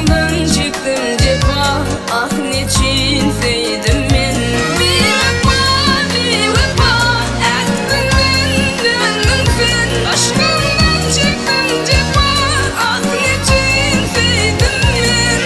Aşkından çektim cefa, ah niçin sevdim ben. Biwepa, aklımdan döndüm sen. Aşkından çektim cefa, ah niçin sevdim ben.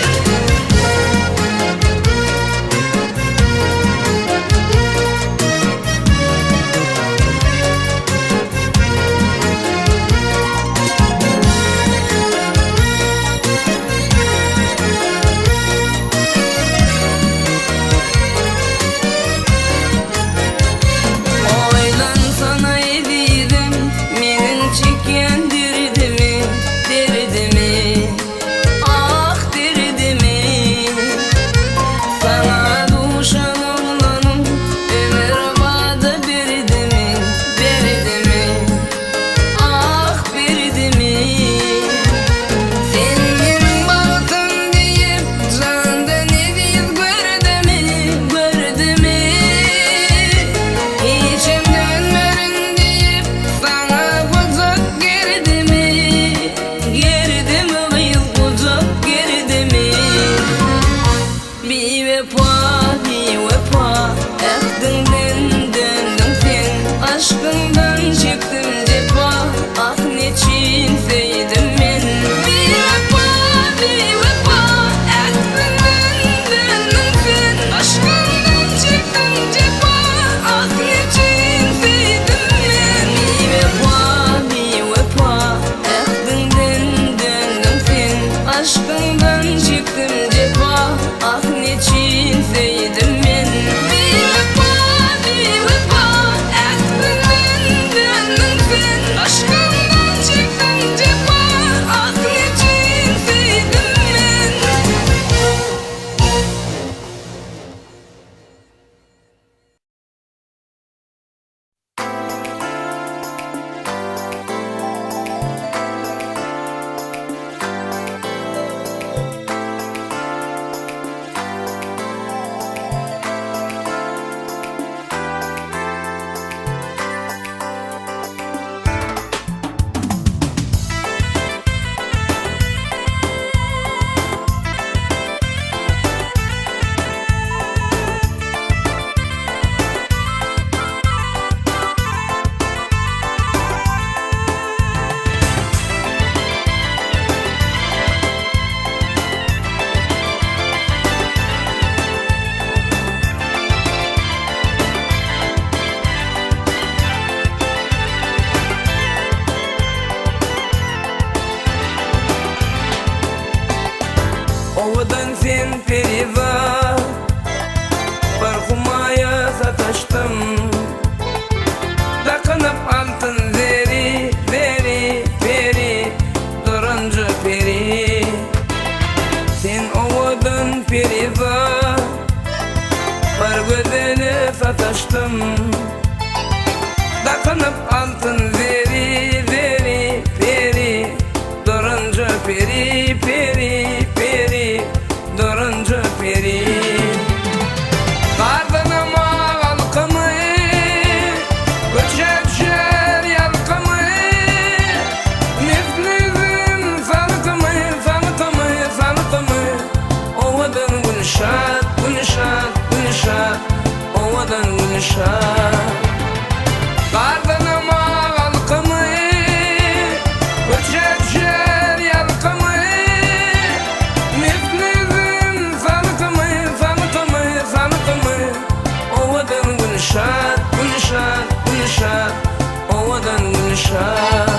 Oydan sana edidim, menin çeken derdimi, derdimi, ah derdimi. Sana duşan oğlanım, ömür vadı berdimi, berdimi, ah berdimi. Sen benim bahtım deyip, candan edip gördemi, gördemi. İçim dönmerin deyip, sana kucak gerdimi, gerdimi, kıyıl kucak gerdimi. Biwepa, aklımdan döndüm sen. Aşkından çektim cefa, ah niçin sevdim ben. Biwepa, aklımdan döndüm sen. Aşkından çektim cefa, ah niçin sevdim ben. Biwepa, aklımdan döndüm sen. Aşkından çektim cefa, ah niçin sevdim ben. Biwepa, aklımdan döndüm sen. Aşkından çektim cefa, ah niçin sevdim ben. Ovadan sen periva, merhumaya sataştım. Takınıp altın zeri, zeri, peri, durunca peri. Sen ovadan periva, bir gözele sataştım. Takınıp altın zeri, zeri, peri, durunca peri, peri, peri, durunca peri. Kardanıma halkımı, göçer yalkımı, neflizin salkımı, salkımı, salkımı. Ovadan Gulsat, Gulsat, Gulsat, ovadan Gulsat. Kardanıma halkımı, göçer yalkımı, neflizin salkımı, salkımı, salkımı. Ovadan Gulsat, Gulsat, Gulsat, ovadan Gulsat.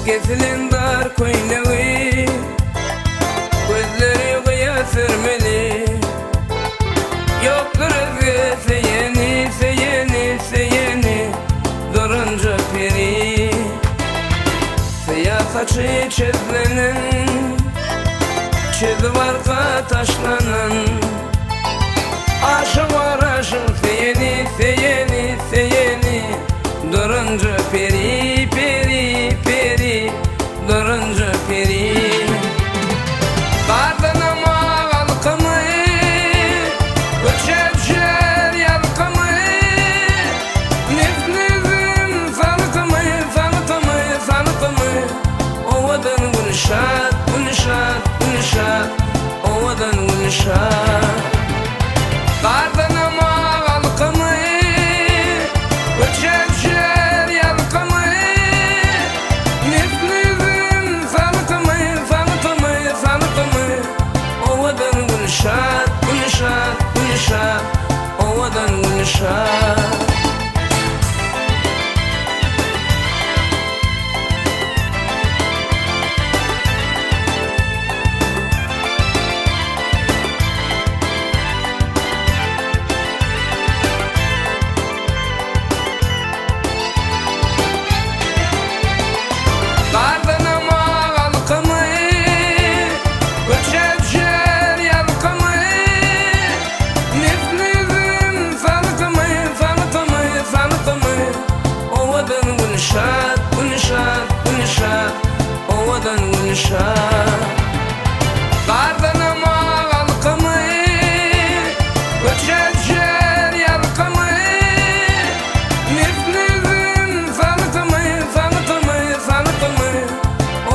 Kesilen dar koynağı, gözleri kıya sürmeli. Yoktur özge seyeni, seyeni, seyeni, durunca peri. Siyah saçı çizlenen, çiz varka taşlanan. Aşık var aşık seyeni, seyeni, seyeni, Guncha, Guncha, Guncha, ovadan Guncha. Kardan ama halkımı, öçevşer yalkımı, neflizin salkımı, salkımı, salkımı, ovadan Guncha, Guncha, Guncha, ovadan Guncha. Guncha, kardan ama halkımı, öçevşer yalkımı, neflizin salkımı, salkımı, salkımı,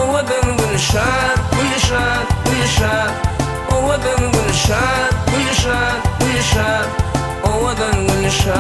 ovadan Guncha, Guncha, Guncha, ovadan Guncha, Guncha, Guncha, ovadan Guncha.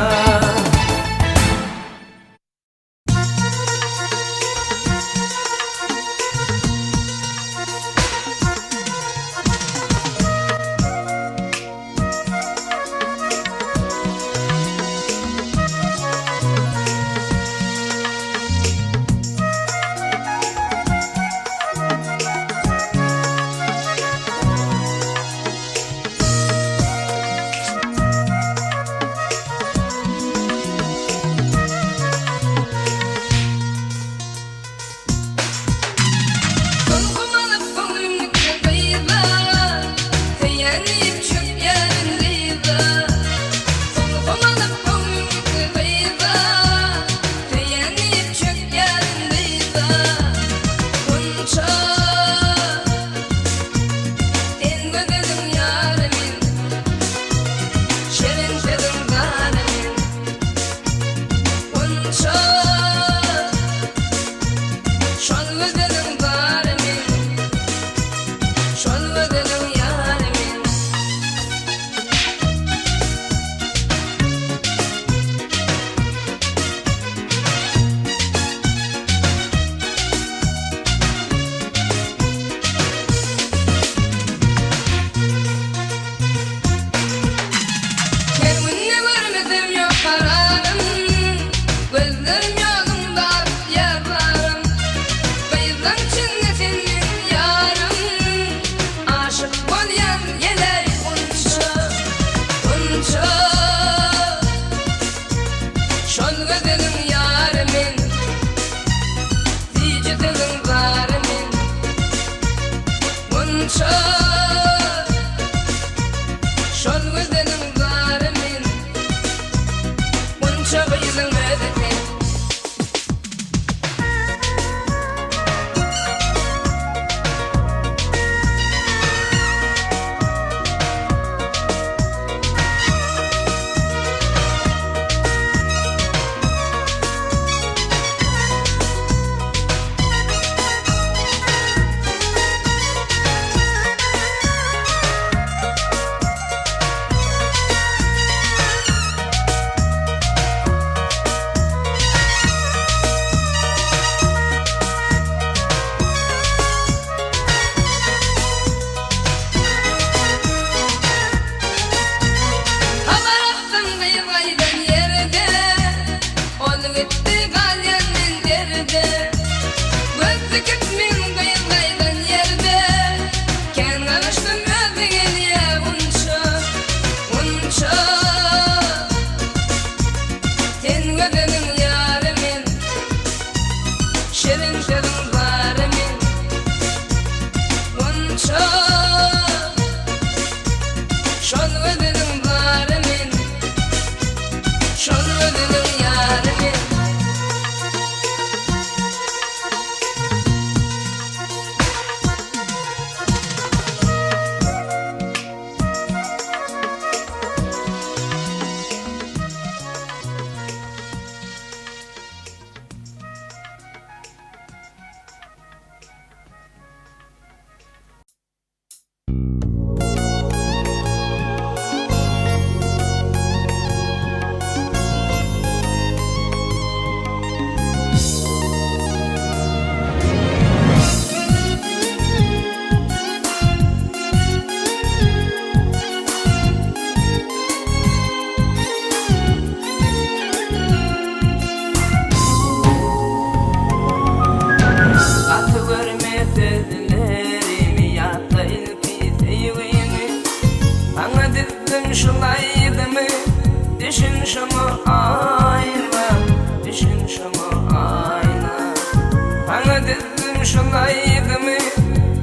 dizdim şulaydymy,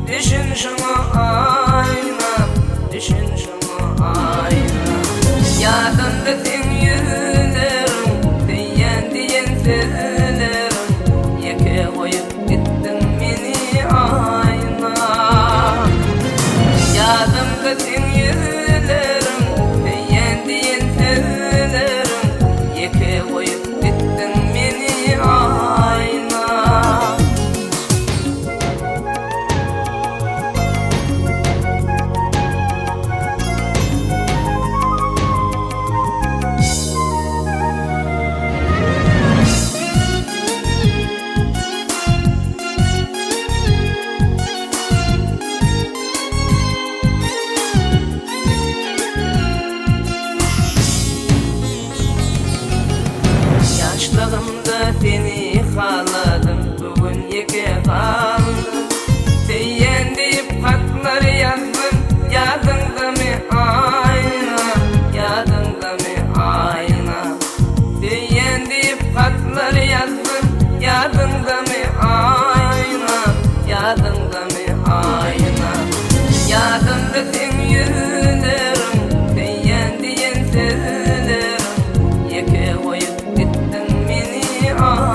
düşün şuna aynam, düşün şuna aynam. Yadımda sen yüzlerim, diyen sözlerim, yeke koyup gittin meni aynam. Yadımda sen yüzlerim, diyen sözlerim, yeke koyup gittin meni aynam. Yaşlarımda seni haladım, bugün yeke kaldım. Diyen deyip hatlar yazdım, yadında mı aynam, yadında mı aynam. Diyen deyip hatlar yazdım, yadında mı aynam, yadında mı aynam. Yadımda sen yüzlerim, diyen sözlerim, yeke koyup gittin meni aynam.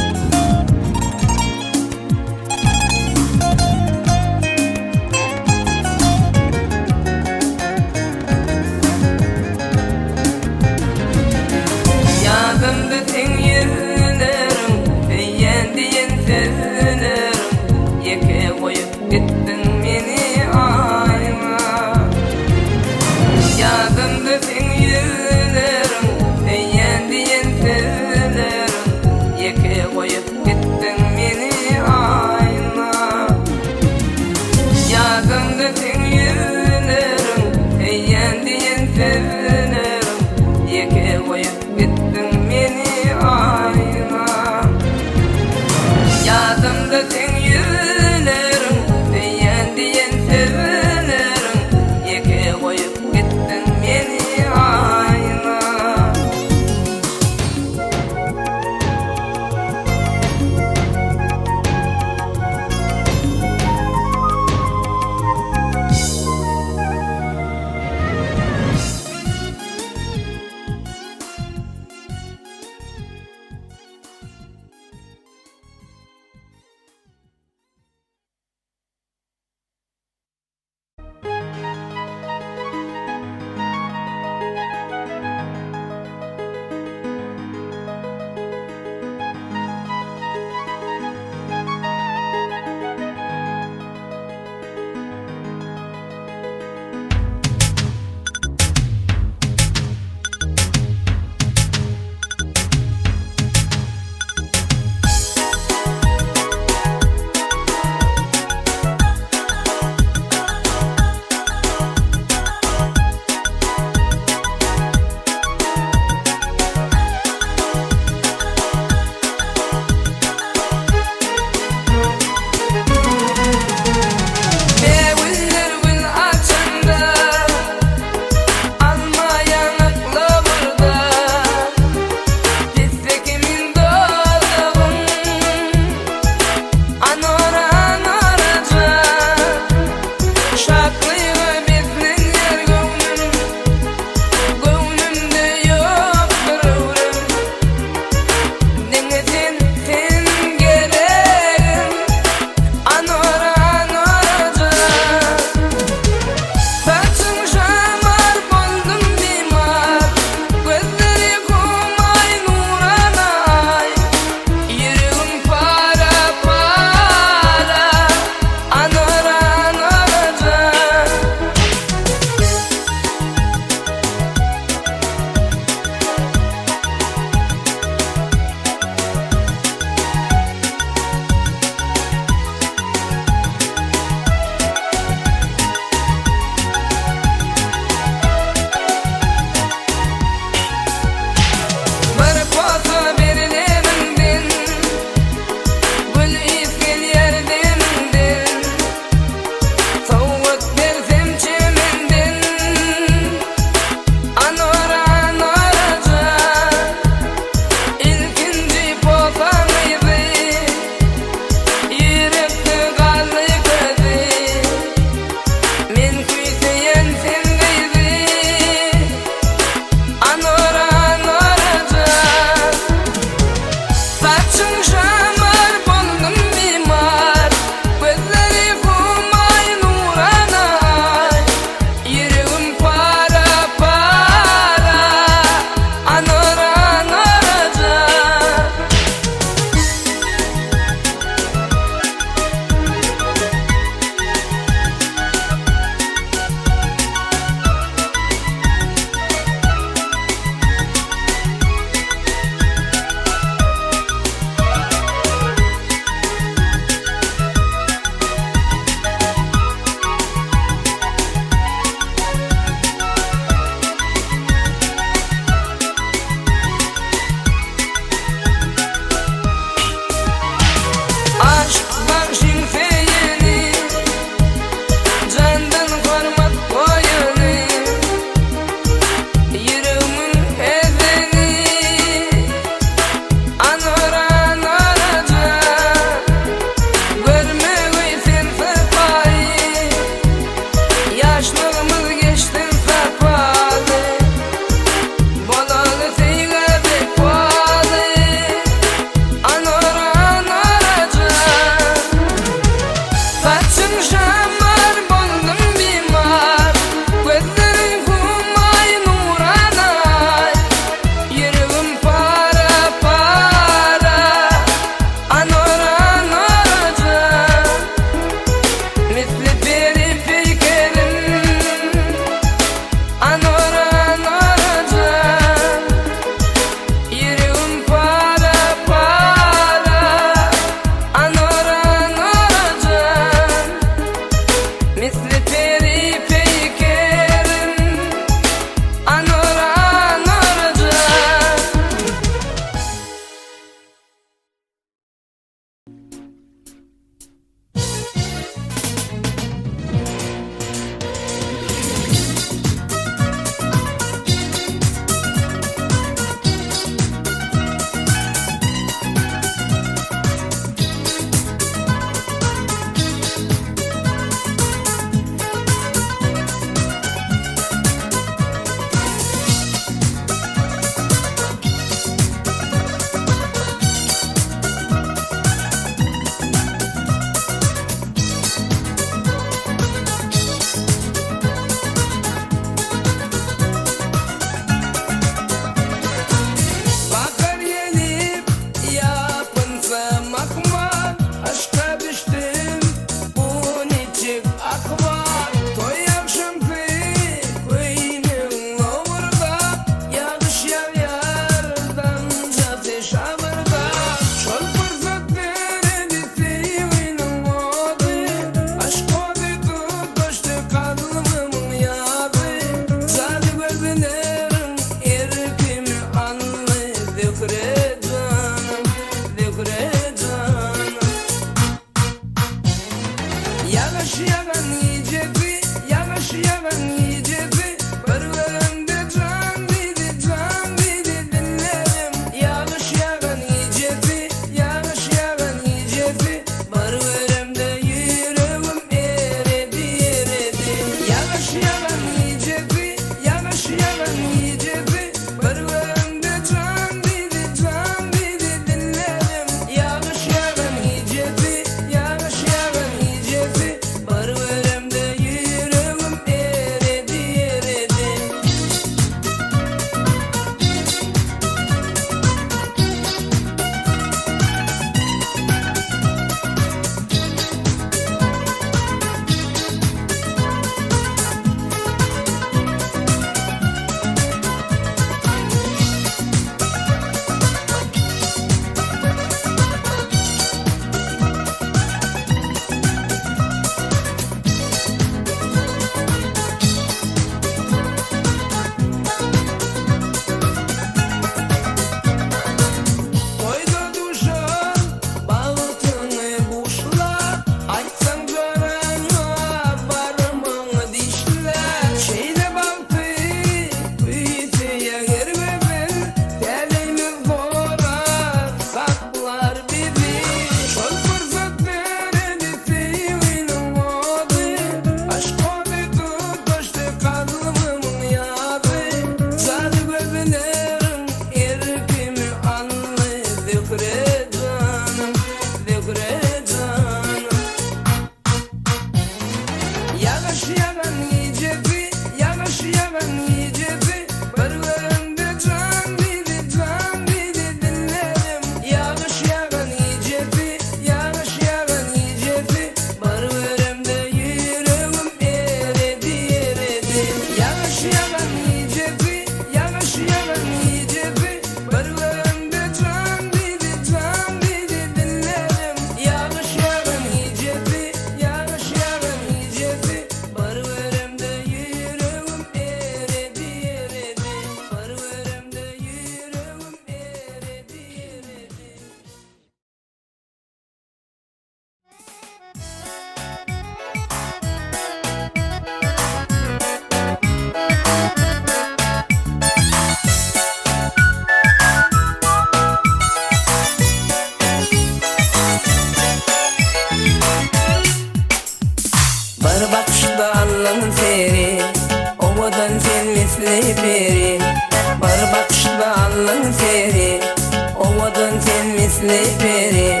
Doğdun sen misli peri,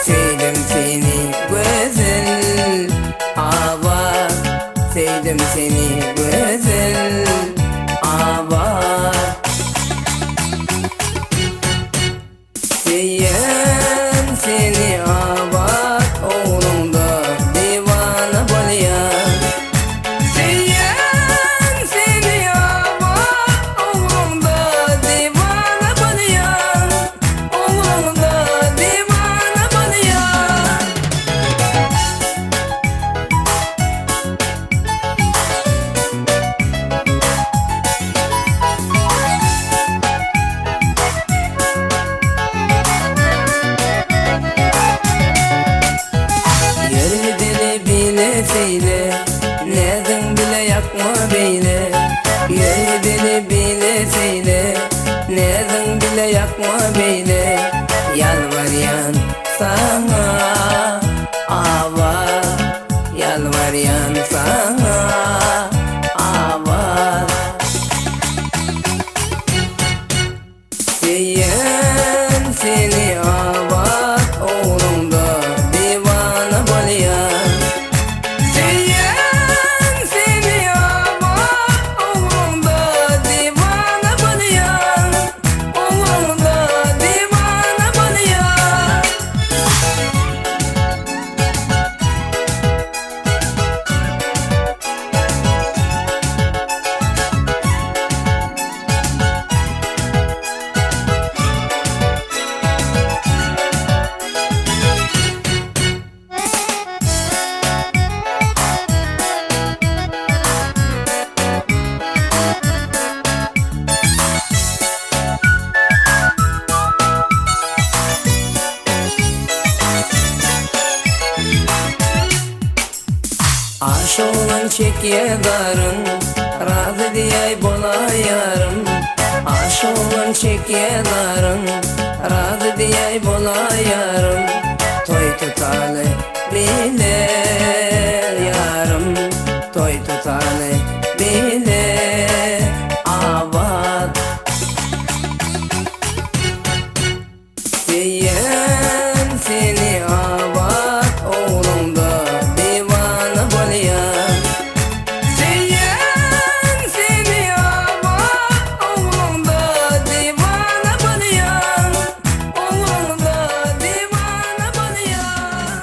sevdim seni güzel Abat, sevdim seni güzel Abat. Sevyen seni Abat, oğlumda divana bolyan. Sevyen seni Abat, oğlumda divana bolyan. Oğlumda divana bolyan. Yeri deli bile feyle, nereden bile yakma beyle. Yeri deli bile feyle, nereden bile yakma beyle. Yalvaryan sana Abat, yalvaryan sana Abat. Sevyen seni Abat, oğlumda divana bolyan. Sevyen seni Abat, oğlumda divana bolyan. Oğlumda divana bolyan. Aş olan çekyedarın, razı diyey bola yarım. Aş olan çekyedarın, razı diyey bola yarım. Toy tutalı bilir yarım, toy tutalı bilir Abat. Sevyen seni Abat, oğlumda divana bolyan. Sevyen seni Abat, oğlumda divana bolyan. Oğlumda divana bolyan.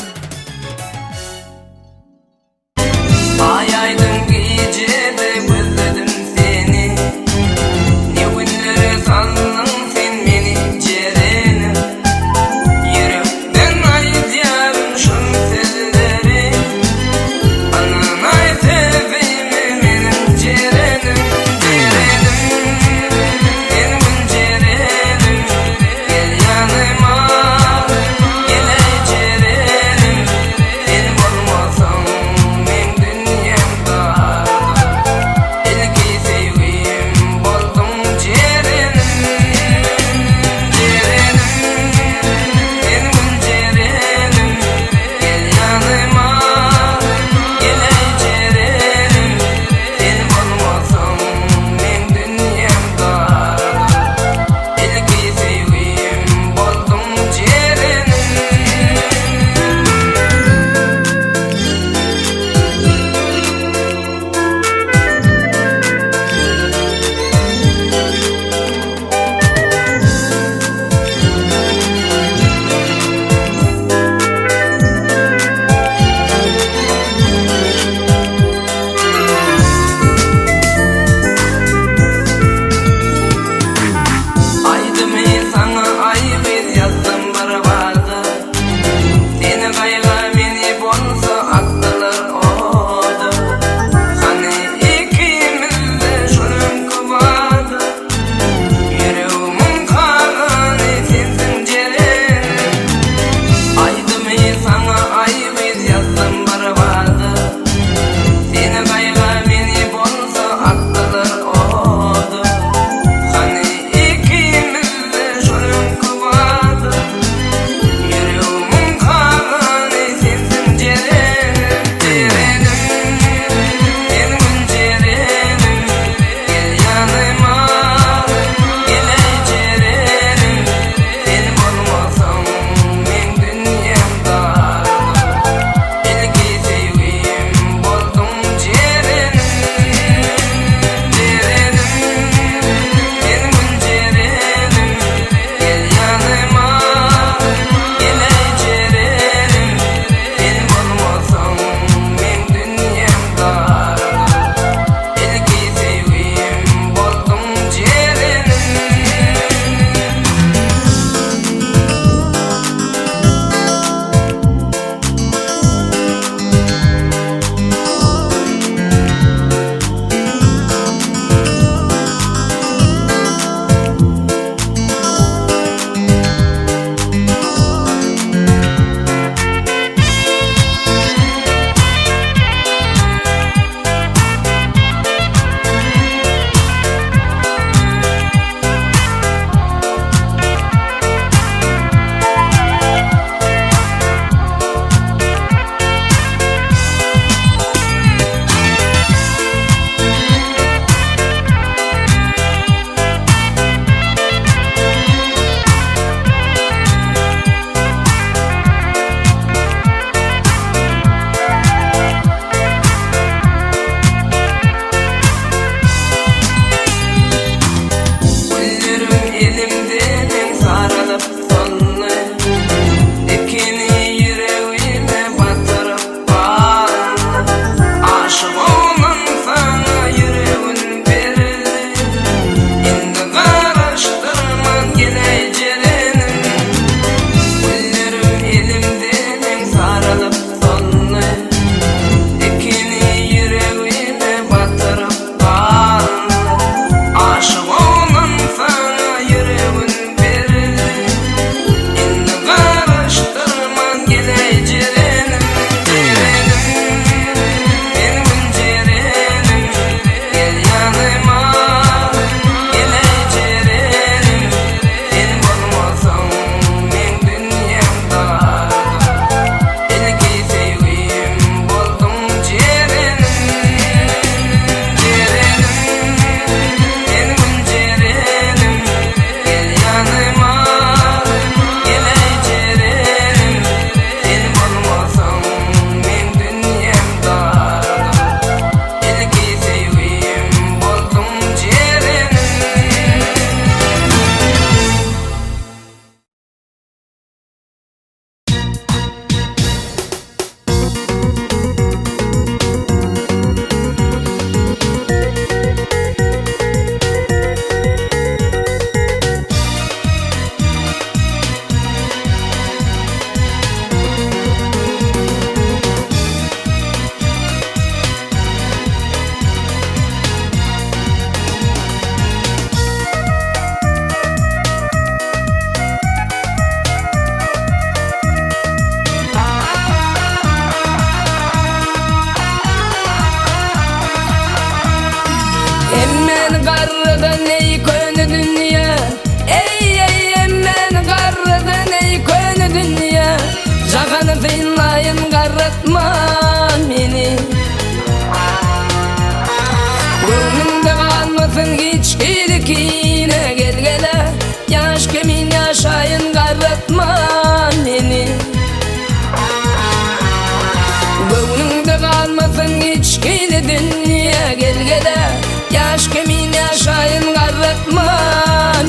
aşkımın yaşayın garratma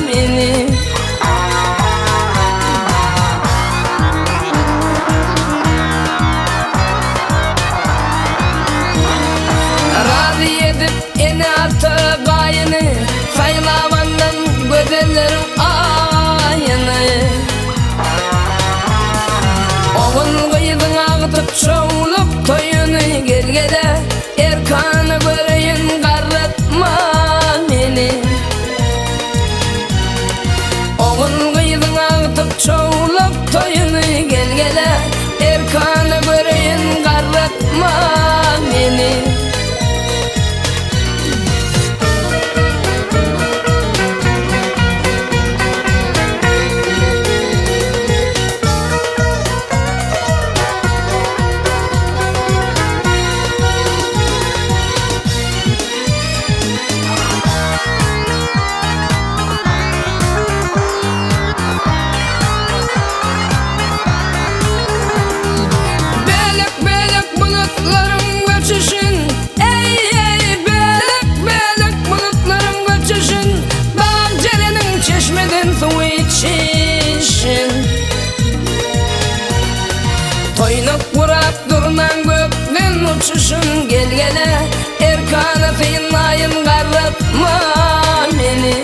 meni. Razı edip eni arta gayını, Saylamandan gözellerin ayını. Oğul kıyıdın ağıtıp çoğulup toyunu, gelgele erkanı göreyim garratma meni. Oğul kıyıdın ağıtıp çoğulup toyunu, gelgele erkanı göreyim garratma meni. Uçuşun gelgele erkanı Saýlanan garratma meni.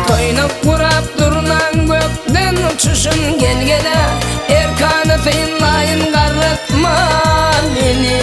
Toynup kurap durunan gökden uçuşun gelgele erkanı Saýlanan garratma meni.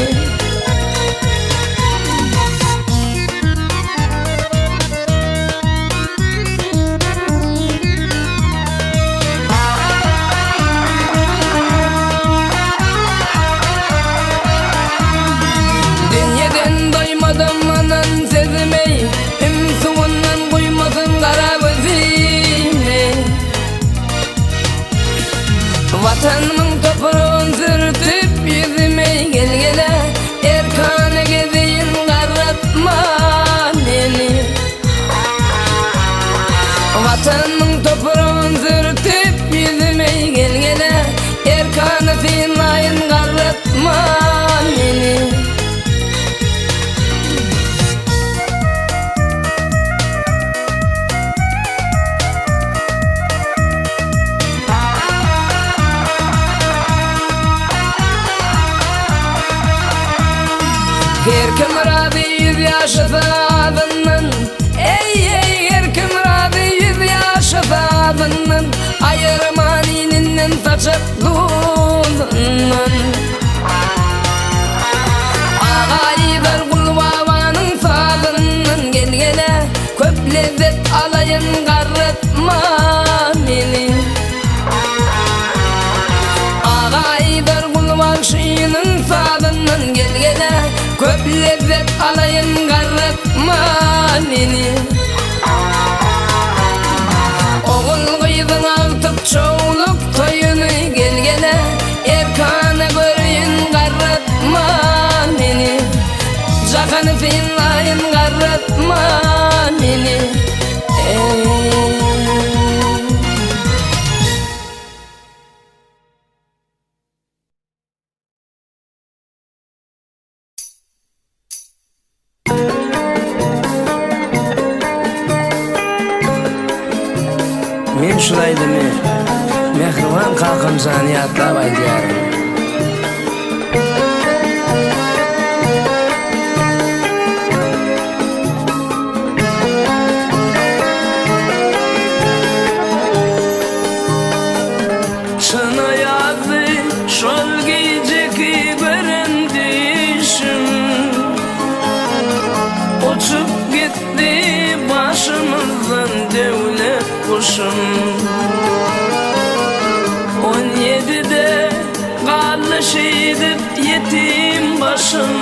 Vatanımın toprağın sürtüp yüzüme gelgele erkanı gezeyin garratma meni. Vatanımın toprağın sürtüp yüzüme gelgele erkanı Saýlanan garratma meni. Herkim razı 100 yaşasa adından, ey herkim razı 100 yaşasa adından, ayırman ininden saçıp dudundan. Ağaylar kul babanın sağlığından, gelgele köp lezzet alayın garratma meni. Ağaylar kul bagşymyzın sağlığından, gelgele köp lezzet alayın garratma meni. Oğul kıyıdın ağıtıp çoğulup toyunu, gelgele erkanı göreyim garratma meni. Jakanı Saýlanan garratma meni. Men şulaydymy, merhum Kakamjany ýatlap aýdýarym. Şuna ýazdy şol gijeki berendişim, uçup gitdi başymyzdan devlet kuşum. 17'de kaldı şehidip yetim başım,